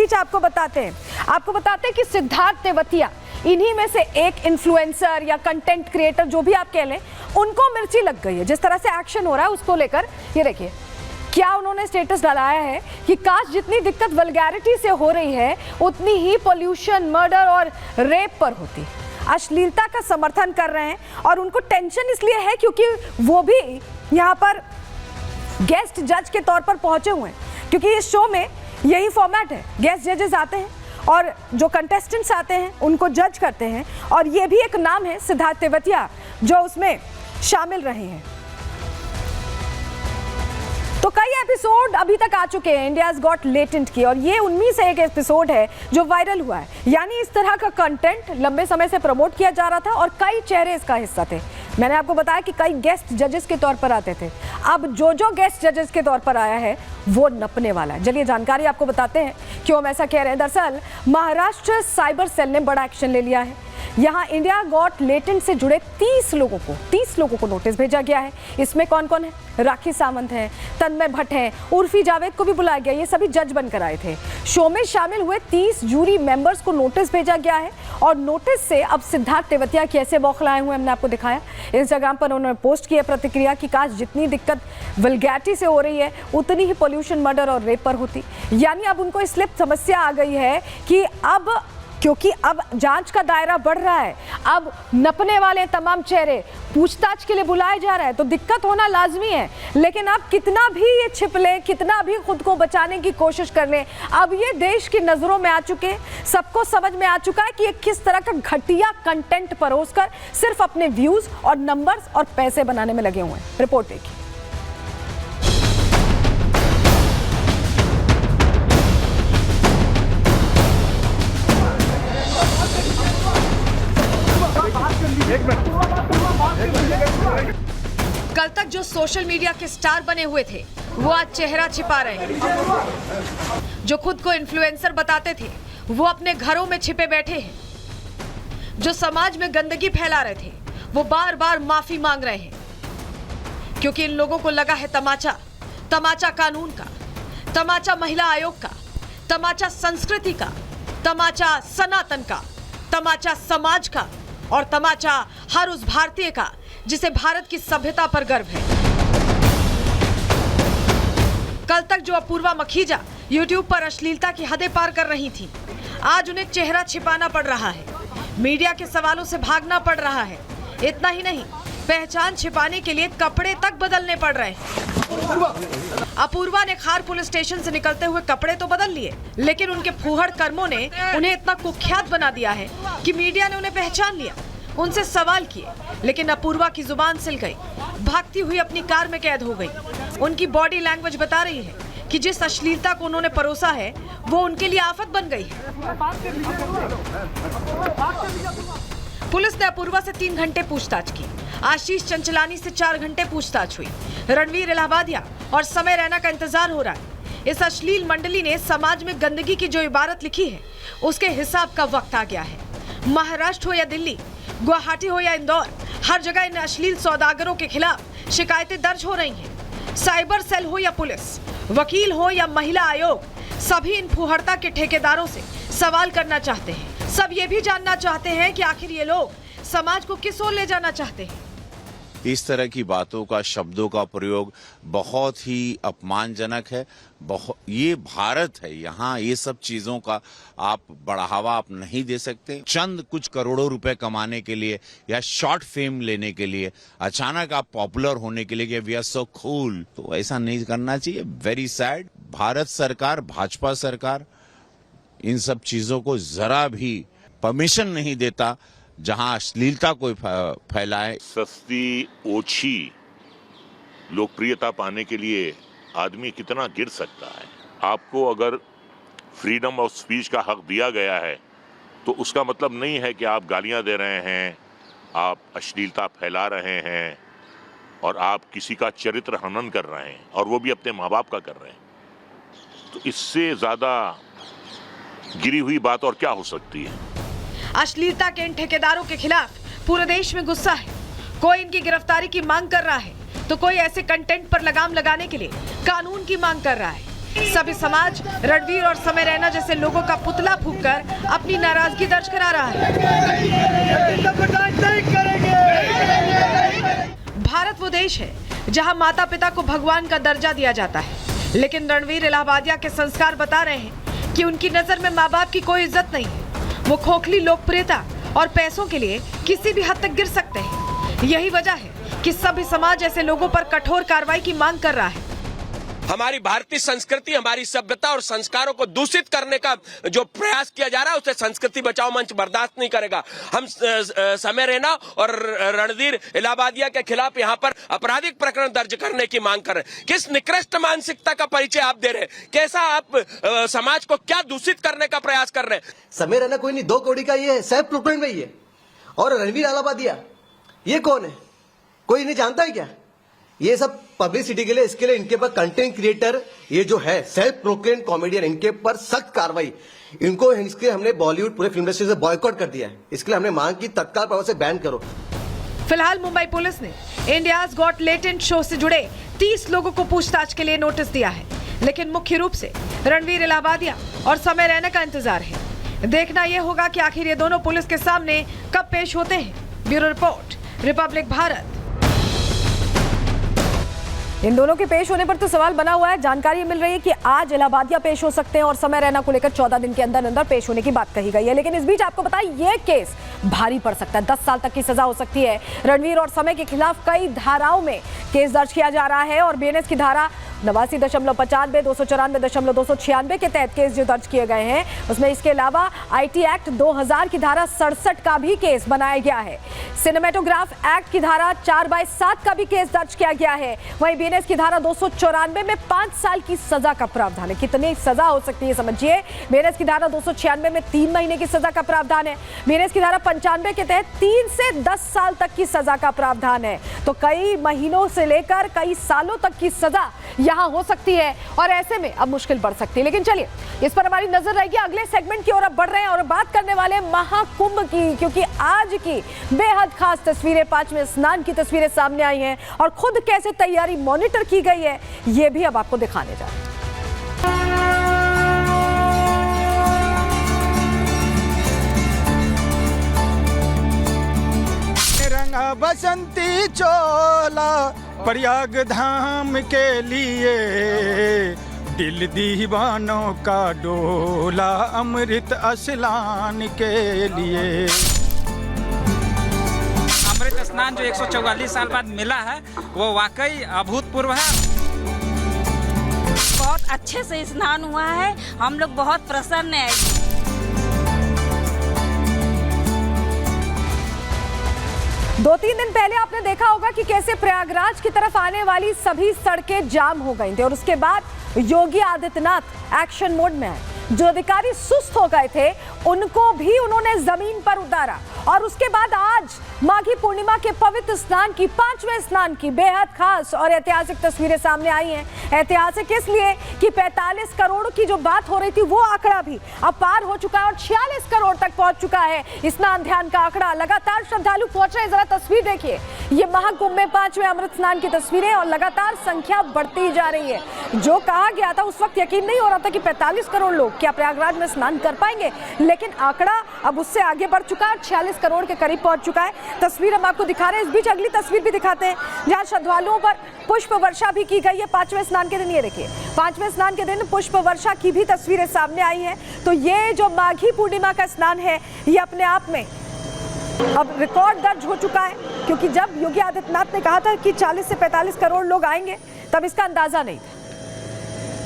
बीच आपको बताते हैं कि सिद्धार्थ तेवतिया इन्हीं में से एक इन्फ्लुएंसर या कंटेंट क्रिएटर जो भी आप कह लें, उनको मिर्ची लग गई है। जिस तरह से एक्शन हो रहा है उसको लेकर ये देखिए क्या उन्होंने स्टेटस डालाया है कि काश जितनी दिक्कत वल्गैरिटी से हो रही है उतनी ही पोल्यूशन, मर्डर और रेप पर होती। अश्लीलता का समर्थन कर रहे हैं और उनको टेंशन इसलिए है क्योंकि वो भी यहाँ पर गेस्ट जज के तौर पर पहुंचे हुए हैं, क्योंकि इस शो में यही फॉर्मेट है, गेस्ट जजेस आते हैं और जो कंटेस्टेंट्स आते हैं उनको जज करते हैं, और ये भी एक नाम है सिद्धार्थ तेवतिया जो उसमें शामिल रहे हैं। तो कई एपिसोड अभी तक आ चुके हैं इंडियाज गॉट लेटेंट की, और ये उनमें से एक एपिसोड है जो वायरल हुआ है। यानी इस तरह का कंटेंट लंबे समय से प्रमोट किया जा रहा था और कई चेहरे इसका हिस्सा थे। मैंने आपको बताया कि कई गेस्ट जजेस के तौर पर आते थे। अब जो गेस्ट जजेस के तौर पर आया है वो नपने वाला है। चलिए जानकारी आपको बताते हैं क्यों हम ऐसा कह रहे हैं। दरअसल महाराष्ट्र साइबर सेल ने बड़ा एक्शन ले लिया है। यहाँ इंडिया गॉट लेटेंट से जुड़े 30 लोगों को नोटिस भेजा गया है। इसमें कौन कौन है? राखी सावंत हैं, तन्मय भट्ट हैं, उर्फी जावेद को भी बुलाया गया। ये सभी जज बनकर आए थे। शो में शामिल हुए 30 जूरी मेंबर्स को नोटिस भेजा गया है, और नोटिस से अब सिद्धार्थ तेवतिया कैसे बौखलाए हुए हमने आपको दिखाया। इंस्टाग्राम पर उन्होंने पोस्ट किया प्रतिक्रिया कि काश जितनी दिक्कत वल्गैरिटी से हो रही है उतनी ही पोल्यूशन, मर्डर और रेप पर होती। यानी अब उनको स्लिप समस्या आ गई है कि क्योंकि अब जांच का दायरा बढ़ रहा है, अब नपने वाले तमाम चेहरे पूछताछ के लिए बुलाए जा रहे हैं, तो दिक्कत होना लाजमी है। लेकिन अब कितना भी ये छिप लें, कितना भी खुद को बचाने की कोशिश कर लें, अब ये देश की नजरों में आ चुके, सबको समझ में आ चुका है कि ये किस तरह का घटिया कंटेंट परोसकर सिर्फ अपने व्यूज और नंबर्स और पैसे बनाने में लगे हुए हैं। रिपोर्ट देखिए। कल तक जो सोशल मीडिया के स्टार बने हुए थे वो आज चेहरा छिपा रहे हैं। जो खुद को इन्फ्लुएंसर बताते थे वो अपने घरों में छिपे बैठे हैं। जो समाज में गंदगी फैला रहे थे वो बार बार माफी मांग रहे हैं, क्योंकि इन लोगों को लगा है तमाचा कानून का, तमाचा महिला आयोग का, तमाचा संस्कृति का, तमाचा सनातन का, तमाचा समाज का, और तमाचा हर उस भारतीय का जिसे भारत की सभ्यता पर गर्व है। कल तक जो अपूर्वा मखीजा YouTube पर अश्लीलता की हदें पार कर रही थी, आज उन्हें चेहरा छिपाना पड़ रहा है, मीडिया के सवालों से भागना पड़ रहा है। इतना ही नहीं, पहचान छिपाने के लिए कपड़े तक बदलने पड़ रहे हैं। अपूर्वा ने खार पुलिस स्टेशन से निकलते हुए कपड़े तो बदल लिए, लेकिन उनके फूहड़ कर्मों ने उन्हें इतना कुख्यात बना दिया है कि मीडिया ने उन्हें पहचान लिया, उनसे सवाल किए, लेकिन अपूर्वा की जुबान सिल गई, भागती हुई अपनी कार में कैद हो गई। उनकी बॉडी लैंग्वेज बता रही है कि जिस अश्लीलता को उन्होंने परोसा है वो उनके लिए आफत बन गई है। पुलिस ने अपूर्वा से 3 घंटे पूछताछ की। आशीष चंचलानी से 4 घंटे पूछताछ हुई। रणवीर इलाहाबादिया और समय रैना का इंतजार हो रहा है। इस अश्लील मंडली ने समाज में गंदगी की जो इबारत लिखी है उसके हिसाब का वक्त आ गया है। महाराष्ट्र हो या दिल्ली, गुवाहाटी हो या इंदौर, हर जगह इन अश्लील सौदागरों के खिलाफ शिकायतें दर्ज हो रही हैं। साइबर सेल हो या पुलिस, वकील हो या महिला आयोग, सभी इन फुहड़ता के ठेकेदारों से सवाल करना चाहते हैं। सब ये भी जानना चाहते हैं कि आखिर ये लोग समाज को किस ओर ले जाना चाहते हैं। इस तरह की बातों का, शब्दों का प्रयोग बहुत ही अपमानजनक है। ये भारत है, यहाँ ये सब चीजों का आप बढ़ावा आप नहीं दे सकते। चंद कुछ करोड़ों रुपए कमाने के लिए या शॉर्ट फेम लेने के लिए अचानक आप पॉपुलर होने के लिए कि वी आर सो कूल, तो ऐसा नहीं करना चाहिए। Very sad. भारत सरकार, भाजपा सरकार इन सब चीजों को जरा भी परमिशन नहीं देता जहां अश्लीलता कोई फैलाए। सस्ती ओछी लोकप्रियता पाने के लिए आदमी कितना गिर सकता है। आपको अगर फ्रीडम ऑफ स्पीच का हक दिया गया है तो उसका मतलब नहीं है कि आप गालियां दे रहे हैं, आप अश्लीलता फैला रहे हैं और आप किसी का चरित्र हनन कर रहे हैं, और वो भी अपने माँ बाप का कर रहे हैं। तो इससे ज्यादा गिरी हुई बात और क्या हो सकती है। अश्लीलता के इन ठेकेदारों के खिलाफ पूरे देश में गुस्सा है। कोई इनकी गिरफ्तारी की मांग कर रहा है तो कोई ऐसे कंटेंट पर लगाम लगाने के लिए कानून की मांग कर रहा है। सभी समाज रणवीर और समय रैना जैसे लोगों का पुतला फूंककर अपनी नाराजगी दर्ज करा रहा है। भारत वो देश है जहां माता पिता को भगवान का दर्जा दिया जाता है, लेकिन रणवीर इलाहाबादिया के संस्कार बता रहे हैं कि उनकी नजर में माँ बाप की कोई इज्जत नहीं है। वो खोखली लोकप्रियता और पैसों के लिए किसी भी हद तक गिर सकते हैं। यही वजह है कि सभी समाज ऐसे लोगों पर कठोर कार्रवाई की मांग कर रहा है। हमारी भारतीय संस्कृति, हमारी सभ्यता और संस्कारों को दूषित करने का जो प्रयास किया जा रहा है उसे संस्कृति बचाओ मंच बर्दाश्त नहीं करेगा। हम समय रैना और रणवीर इलाहाबादिया के खिलाफ यहाँ पर आपराधिक प्रकरण दर्ज करने की मांग कर रहे हैं। किस निकृष्ट मानसिकता का परिचय आप दे रहे हैं? कैसा आप समाज को क्या दूषित करने का प्रयास कर रहे हैं? समय रैना कोई नहीं, 2 कौड़ी का ये है, सेल्फ प्रोक्लेम्ड में ही है। और रणवीर इलाहाबादिया ये कौन है? कोई नहीं जानता है क्या? ये सब पब्लिसिटी के लिए, इसके लिए इनके पर कंटेंट क्रिएटर ये जो है सेल्फ प्रोक्लेम्ड कॉमेडियन, इनके पर सख्त कार्रवाई। इनको इसके हमने बॉलीवुड पूरे फिल्म इंडस्ट्री से बॉयकॉट कर दिया है। इसके लिए हमने मांग की तत्काल प्रभाव से बैन करो। फिलहाल मुंबई पुलिस ने इंडियाज गॉट लेटेंट शो से जुड़े 30 लोगों को पूछताछ के लिए नोटिस दिया है, लेकिन मुख्य रूप से रणवीर इलाहाबादिया और समय रैना का इंतजार है। देखना यह होगा कि आखिर ये दोनों पुलिस के सामने कब पेश होते हैं। Bureau report, republic Bharat. इन दोनों के पेश होने पर तो सवाल बना हुआ है। जानकारी मिल रही है कि आज इलाहाबादिया पेश हो सकते हैं और समय रैना को लेकर 14 दिन के अंदर अंदर पेश होने की बात कही गई है। लेकिन इस बीच आपको बताएं, यह केस भारी पड़ सकता है। 10 साल तक की सजा हो सकती है। रणवीर और समय के खिलाफ कई धाराओं में केस दर्ज किया जा रहा है और बीएनएस की धारा 89.95, 294.296 के तहत केस जो दर्ज किए गए हैं, उसमें इसके अलावा आईटी एक्ट 2000 की धारा 67 का भी केस बनाया गया है। सिनेमेटोग्राफ एक्ट की धारा 4/7 का भी केस दर्ज किया गया है। वहीं बीएनएस की धारा 294 में 5 साल की सजा का प्रावधान है। कितनी सजा हो सकती है समझिए। बीएनएस की धारा 296 में 3 महीने की सजा का प्रावधान है। बीएनएस की धारा 95 के तहत 3 से 10 साल तक की सजा का प्रावधान है। तो कई महीनों से लेकर कई सालों तक की सजा यहां हो सकती है और ऐसे में अब मुश्किल बढ़ सकती है। लेकिन चलिए, इस पर हमारी नजर रहेगी। अगले सेगमेंट की ओर अब बढ़ रहे हैं और बात करने वाले महाकुंभ की, क्योंकि आज की बेहद खास तस्वीरें, 5वें स्नान की तस्वीरें सामने आई हैं और खुद कैसे तैयारी मॉनिटर की गई है, यह भी अब आपको दिखाने जा रहे हैं। रंगा बसंती चोला प्रयाग धाम के लिए, दिल दीवानों का डोला अमृत स्नान के लिए। अमृत स्नान जो 144 साल बाद मिला है वो वाकई अभूतपूर्व है। बहुत अच्छे से स्नान हुआ है, हम लोग बहुत प्रसन्न हैं। दो तीन दिन पहले आपने देखा होगा कि कैसे प्रयागराज की तरफ आने वाली सभी सड़कें जाम हो गई थी और उसके बाद योगी आदित्यनाथ एक्शन मोड में आए। जो अधिकारी सुस्त हो गए थे उनको भी उन्होंने जमीन पर उतारा और उसके बाद आज माघी पूर्णिमा के पवित्र स्नान की, 5वें स्नान की बेहद खास और ऐतिहासिक तस्वीरें सामने आई हैं। ऐतिहासिक इसलिए कि 45 करोड़ की जो बात हो रही थी वो आंकड़ा भी अब पार हो चुका है और 46 करोड़ तक पहुंच चुका है स्नान ध्यान का आंकड़ा। लगातार श्रद्धालु पहुंच रहे हैं। जरा तस्वीर देखिए, ये महाकुंभ में 5वें अमृत स्नान की तस्वीरें और लगातार संख्या बढ़ती जा रही है। जो कहा गया था उस वक्त यकीन नहीं हो रहा था कि 45 करोड़ लोग क्या प्रयागराज में स्नान कर पाएंगे, लेकिन आंकड़ा अब उससे आगे बढ़ चुका है, 46 करोड़ के करीब पहुंच चुका है। तस्वीर हम आपको दिखा रहे हैं। इस बीच अगली तस्वीर भी दिखाते हैं जहां श्रद्धालुओं पर पुष्प वर्षा भी की गई है 5वें स्नान के दिन। ये देखिए, 5वें स्नान के दिन पुष्प वर्षा की भी तस्वीरें सामने आई हैं। तो ये जो माघी पूर्णिमा का स्नान है ये अपने आप में अब रिकॉर्ड दर्ज हो चुका है, क्योंकि जब योगी आदित्यनाथ ने कहा था कि 40 से 45 करोड़ लोग आएंगे तब इसका अंदाजा नहीं था,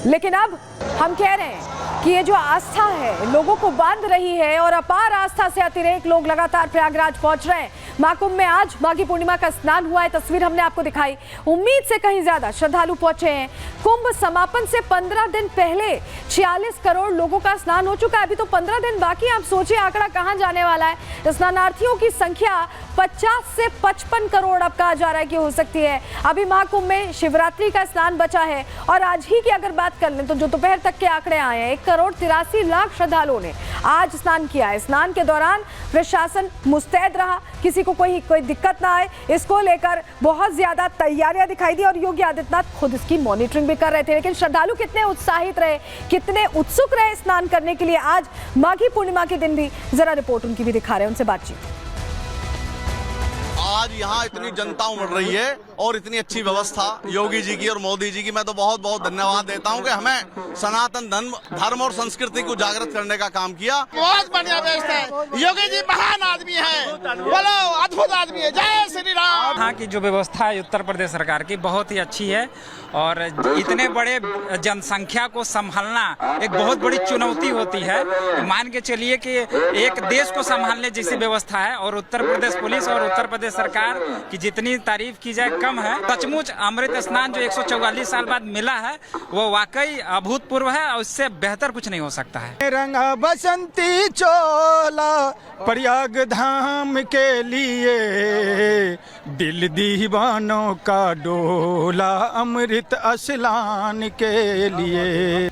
लेकिन अब हम कह रहे हैं कि ये जो आस्था है लोगों को बांध रही है और अपार आस्था से अतिरेक लोग लगातार प्रयागराज पहुंच रहे हैं। महाकुंभ में आज माघी पूर्णिमा का स्नान हुआ है। तस्वीर हमने आपको दिखाई। उम्मीद से कहीं ज्यादा श्रद्धालु पहुंचे हैं। कुंभ समापन से 15 दिन पहले 46 करोड़ लोगों का स्नान हो चुका है। अभी तो 15 दिन बाकी। आप सोचिए आंकड़ा कहां जाने वाला है। स्नानार्थियों की संख्या 50 से 55 करोड़ अब कहा जा रहा है कि हो सकती है। अभी महाकुंभ में शिवरात्रि का स्नान बचा है और आज ही की अगर बात कर लें तो जो दोपहर तक के आंकड़े आए हैं 1,83,00,000 श्रद्धालुओं ने आज स्नान किया है। स्नान के दौरान प्रशासन मुस्तैद रहा, किसी को कोई दिक्कत ना आए, इसको लेकर बहुत ज्यादा तैयारियां दिखाई दी और योगी आदित्यनाथ खुद इसकी मॉनिटरिंग भी कर रहे थे। लेकिन श्रद्धालु कितने उत्साहित रहे, कितने उत्सुक रहे स्नान करने के लिए आज माघी पूर्णिमा के दिन भी, जरा रिपोर्ट उनकी भी दिखा रहे हैं, उनसे बातचीत। आज यहाँ इतनी जनता उमड़ रही है और इतनी अच्छी व्यवस्था योगी जी की और मोदी जी की, मैं तो बहुत बहुत धन्यवाद देता हूँ कि हमें सनातन धर्म और संस्कृति को जागृत करने का काम किया। बहुत बढ़िया व्यवस्था है, योगी जी महान आदमी है, बोलो अद्भुत आदमी है, जय श्री राम। यहाँ की जो व्यवस्था है उत्तर प्रदेश सरकार की बहुत ही अच्छी है और इतने बड़े जनसंख्या को संभालना एक बहुत बड़ी चुनौती होती है। मान के चलिए कि एक देश को संभालने जैसी व्यवस्था है और उत्तर प्रदेश पुलिस और उत्तर प्रदेश सरकार की जितनी तारीफ की जाए कम है। सचमुच अमृत स्नान जो 144 साल बाद मिला है वो वाकई अभूतपूर्व है और इससे बेहतर कुछ नहीं हो सकता है। रंगा बसंती चोला प्रयाग धाम के लिए, दिल दीवानों का डोला अमृत स्नान के लिए।